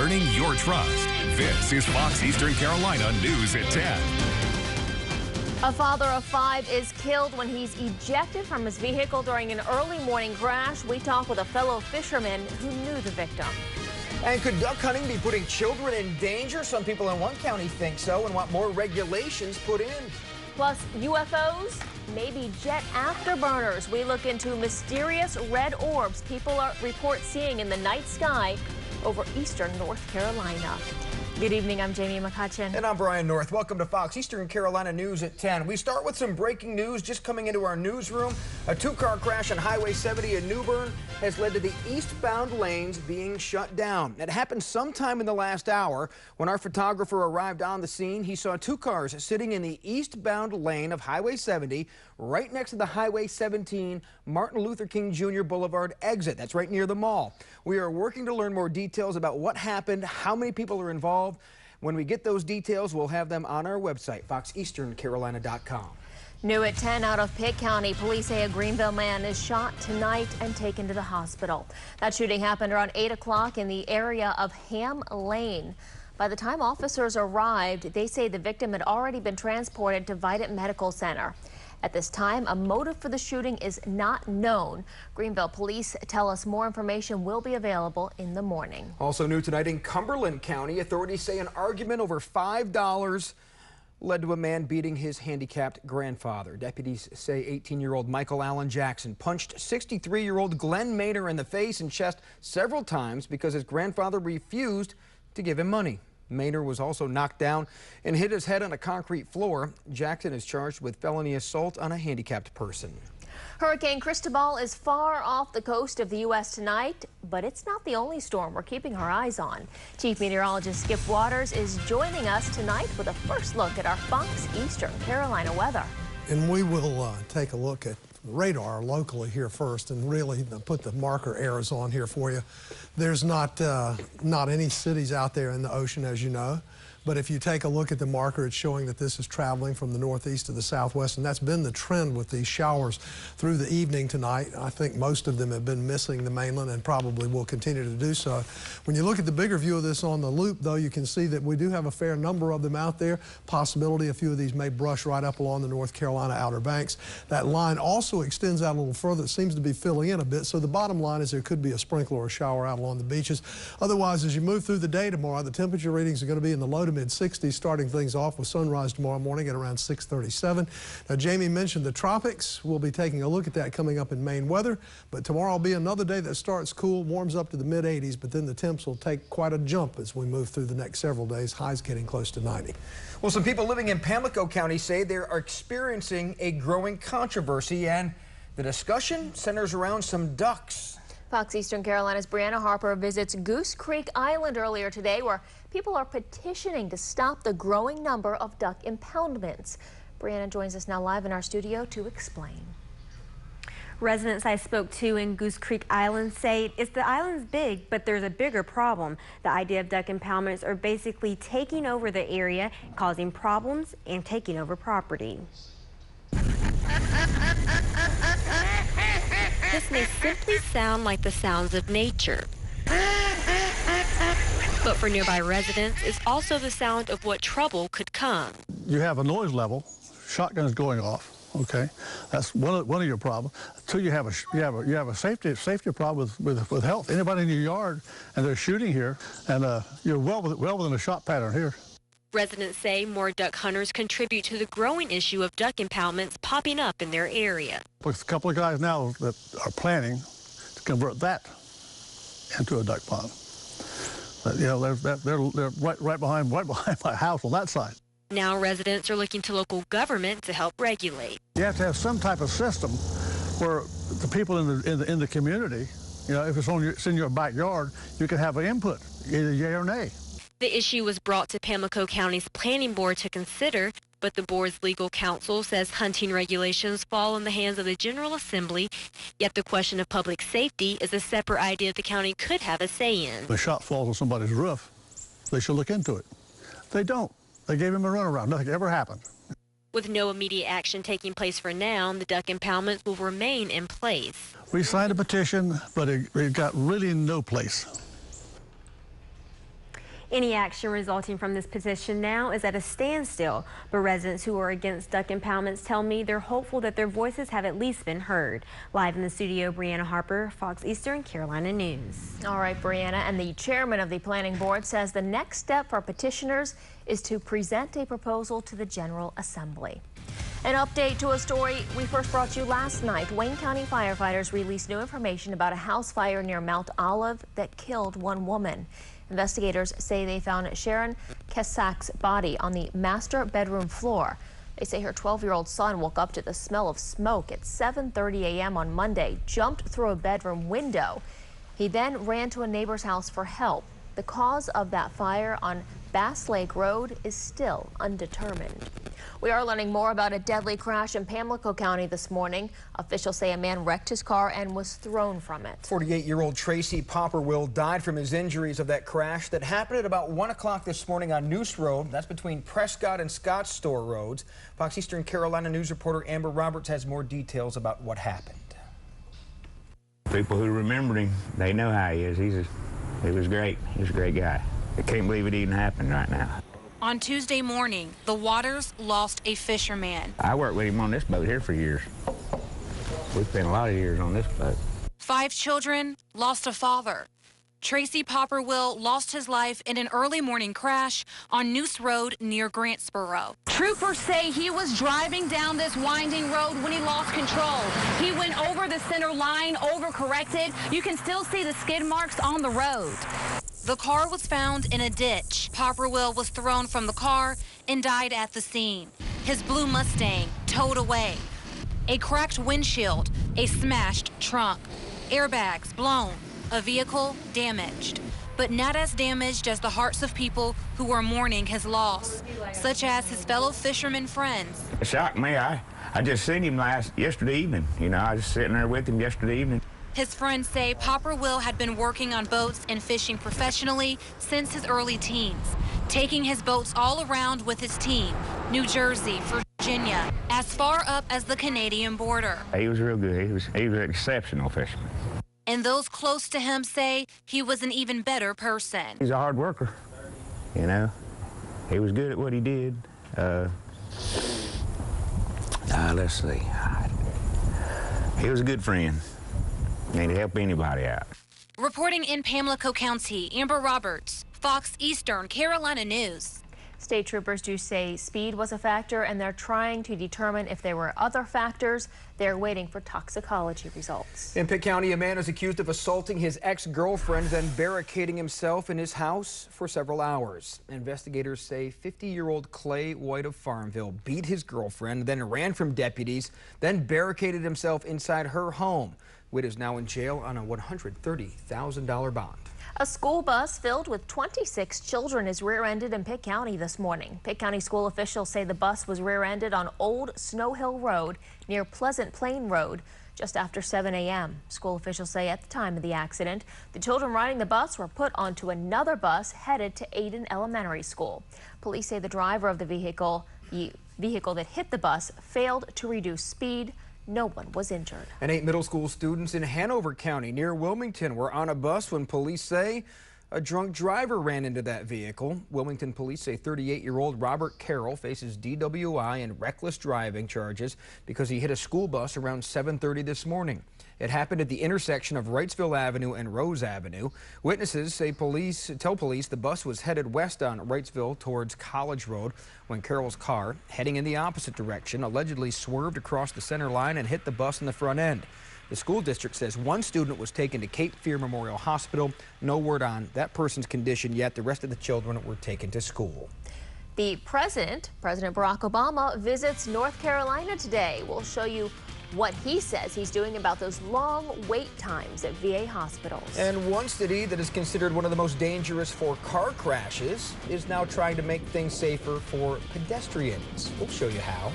earning your trust. This is Fox Eastern Carolina News at 10. A father of 5 is killed when he's ejected from his vehicle during an early morning crash. We talked with a fellow fisherman who knew the victim. And could duck hunting be putting children in danger? Some people in one county think so and want more regulations put in. Plus, UFOs, maybe jet afterburners. We look into mysterious red orbs people report seeing in the night sky over eastern North Carolina. Good evening, I'm Jamie McCutcheon. And I'm Brian North. Welcome to Fox Eastern Carolina News at 10. We start with some breaking news just coming into our newsroom. A two-car crash on Highway 70 in New Bern has led to the eastbound lanes being shut down. It happened sometime in the last hour. When our photographer arrived on the scene, he saw two cars sitting in the eastbound lane of Highway 70 right next to the Highway 17 Martin Luther King Jr. Boulevard exit. That's right near the mall. We are working to learn more details about what happened, how many people are involved. When we get those details, we'll have them on our website, foxeasterncarolina.com. New at 10 out of Pitt County, police say a Greenville man is shot tonight and taken to the hospital. That shooting happened around 8 o'clock in the area of Ham Lane. By the time officers arrived, they say the victim had already been transported to Vidant Medical Center. At this time, a motive for the shooting is not known. Greenville police tell us more information will be available in the morning. Also new tonight in Cumberland County, authorities say an argument over $5 led to a man beating his handicapped grandfather. Deputies say 18-year-old Michael Allen Jackson punched 63-year-old Glenn Maynor in the face and chest several times because his grandfather refused to give him money. Maynor was also knocked down and hit his head on a concrete floor. Jackson is charged with felony assault on a handicapped person. Hurricane Cristobal is far off the coast of the U.S. tonight, but it's not the only storm we're keeping our eyes on. Chief Meteorologist Skip Waters is joining us tonight with a first look at our Fox Eastern Carolina weather. And we will take a look at radar locally here first and really put the marker arrows on here for you. There's not any cities out there in the ocean, as you know. But if you take a look at the marker, it's showing that this is traveling from the northeast to the southwest, and that's been the trend with these showers through the evening tonight. I think most of them have been missing the mainland and probably will continue to do so. When you look at the bigger view of this on the loop, though, you can see that we do have a fair number of them out there. Possibility a few of these may brush right up along the North Carolina Outer Banks. That line also extends out a little further. It seems to be filling in a bit, so the bottom line is there could be a sprinkle or a shower out along the beaches. Otherwise, as you move through the day tomorrow, the temperature readings are going to be in the low to mid-60s, starting things off with sunrise tomorrow morning at around 6:37. Now, Jamie mentioned the tropics. We'll be taking a look at that coming up in Maine weather, but tomorrow will be another day that starts cool, warms up to the mid-80s, but then the temps will take quite a jump as we move through the next several days, highs getting close to 90. Well, some people living in Pamlico County say they are experiencing a growing controversy, and the discussion centers around some ducks. Fox Eastern Carolina's Brianna Harper visits Goose Creek Island earlier today, where people are petitioning to stop the growing number of duck impoundments. Brianna joins us now live in our studio to explain. Residents I spoke to in Goose Creek Island say the island's big, but there's a bigger problem. The idea of duck impoundments are basically taking over the area, causing problems and taking over property. This may simply sound like the sounds of nature, but for nearby residents, it's also the sound of what trouble could come. You have a noise level, shotguns going off. Okay, that's one of your problems. Two, you have a safety problem with health. Anybody in your yard and they're shooting here, and you're well within a shot pattern here. Residents say more duck hunters contribute to the growing issue of duck impoundments popping up in their area. With a couple of guys now that are planning to convert that into a duck pond. But, you know, they're right behind my house on that side. Now residents are looking to local government to help regulate. You have to have some type of system where the people in the community, you know, if it's in your backyard, you can have an input, either yay or nay. The issue was brought to Pamlico County's Planning Board to consider, but the board's legal counsel says hunting regulations fall in the hands of the General Assembly, yet the question of public safety is a separate idea the county could have a say in. If a shot falls on somebody's roof, they should look into it. They don't. They gave him a runaround. Nothing ever happened. With no immediate action taking place for now, the duck impoundments will remain in place. We signed a petition, but it got really no place. Any action resulting from this petition now is at a standstill, but residents who are against duck impoundments tell me they're hopeful that their voices have at least been heard. Live in the studio, Brianna Harper, Fox Eastern Carolina News. All right, Brianna, and the chairman of the planning board says the next step for petitioners is to present a proposal to the General Assembly. An update to a story we first brought you last night. Wayne County firefighters released new information about a house fire near Mount Olive that killed one woman. Investigators say they found Sharon Kesak's body on the master bedroom floor. They say her 12-year-old son woke up to the smell of smoke at 7:30 a.m. on Monday, jumped through a bedroom window. He then ran to a neighbor's house for help. The cause of that fire on Bass Lake Road is still undetermined. We are learning more about a deadly crash in Pamlico County this morning. Officials say a man wrecked his car and was thrown from it. 48-year-old Tracy Popperwill died from his injuries of that crash that happened at about 1 o'clock this morning on Noose Road. That's between Prescott and Scott Store Roads. Fox Eastern Carolina News reporter Amber Roberts has more details about what happened. People who remembered him, they know how he is. He was great. He was a great guy. I can't believe it even happened right now. On Tuesday morning, the Waters lost a fisherman. I worked with him on this boat here for years. We spent a lot of years on this boat. 5 children lost a father. Tracy Popperwill lost his life in an early morning crash on Noose Road near Grantsboro. Troopers say he was driving down this winding road when he lost control. He went over the center line, overcorrected. You can still see the skid marks on the road. The car was found in a ditch. Popperwill was thrown from the car and died at the scene. His blue Mustang towed away. A cracked windshield, a smashed trunk, airbags blown, a vehicle damaged. But not as damaged as the hearts of people who are mourning his loss, such as his fellow fishermen friends. It shocked me. I just seen him yesterday evening. You know, I was sitting there with him yesterday evening. His friends say Popperwill had been working on boats and fishing professionally since his early teens, taking his boats all around with his team, New Jersey, Virginia, as far up as the Canadian border. He was real good. He was an exceptional fisherman. And those close to him say he was an even better person. He's a hard worker, you know. He was good at what he did. Let's see. He was a good friend. And he'd help anybody out. Reporting in Pamlico County, Amber Roberts, Fox Eastern Carolina News. State troopers do say speed was a factor, and they're trying to determine if there were other factors. They're waiting for toxicology results. In Pitt County, a man is accused of assaulting his ex-girlfriend, then barricading himself in his house for several hours. Investigators say 50-year-old Clay White of Farmville beat his girlfriend, then ran from deputies, then barricaded himself inside her home. Whit is now in jail on a $130,000 bond. A school bus filled with 26 children is rear-ended in Pitt County this morning. Pitt County school officials say the bus was rear-ended on Old Snow Hill Road near Pleasant Plain Road just after 7 a.m. School officials say at the time of the accident, the children riding the bus were put onto another bus headed to Aden Elementary School. Police say the driver of the vehicle that hit the bus failed to reduce speed. No one was injured. And 8 middle school students in Hanover County near Wilmington were on a bus when police say a drunk driver ran into that vehicle. Wilmington police say 38-year-old Robert Carroll faces DWI and reckless driving charges because he hit a school bus around 7:30 this morning. It happened at the intersection of Wrightsville Avenue and Rose Avenue. Witnesses say tell police the bus was headed west on Wrightsville towards College Road when Carroll's car, heading in the opposite direction, allegedly swerved across the center line and hit the bus in the front end. The school district says one student was taken to Cape Fear Memorial Hospital. No word on that person's condition yet. The rest of the children were taken to school. The President Barack Obama, visits North Carolina today. We'll show you what he says he's doing about those long wait times at VA hospitals. And one city that is considered one of the most dangerous for car crashes is now trying to make things safer for pedestrians. We'll show you how.